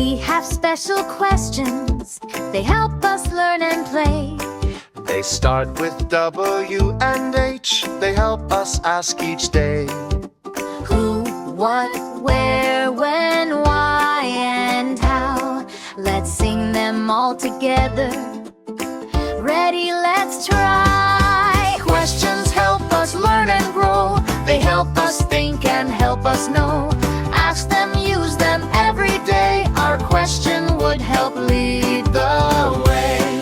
We have special questions. They help us learn and play. They start with W and H. They help us ask each day. Who, what, where, when, why, and how. Let's sing them all together. Ready, let's try. Questions help us learn and grow. They help us think and help us know. Ask them, use them every day. Our question would help lead The way.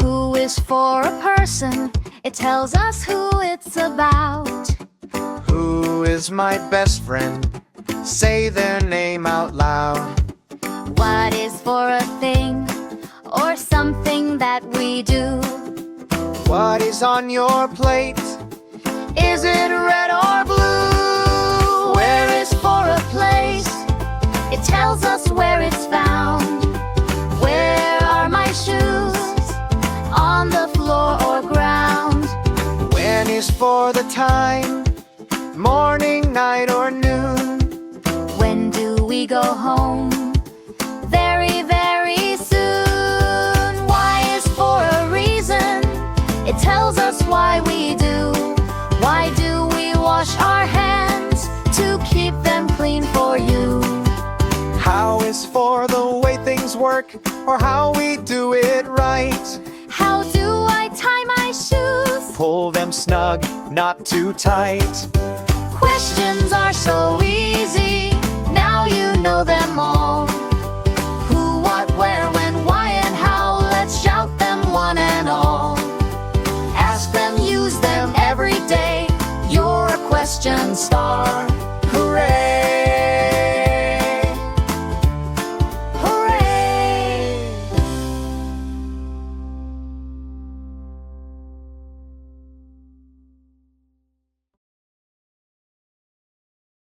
Who is for a person? It tells us who it's about. Who is my best friend? Say their name out loud. What is for a thing or something that we do? What is on your plate? Is it red or blue? Where is for a place? It tells us where it's found. Where are my shoes? On the floor or ground? When is for the time? Morning, night, or noon? When do we go home? Very, very soon. Why is for a reason. It tells us why we do. Why do we wash our hands? To keep them clean for you. How is for the way things work, or how we do it right? How do I tie my shoes? Pull them snug, not too tight. Questions are so easy. Now you know them all. Who, what, where, when, why, and how. Let's shout them one and all. Ask them, use them every day. You're a question star.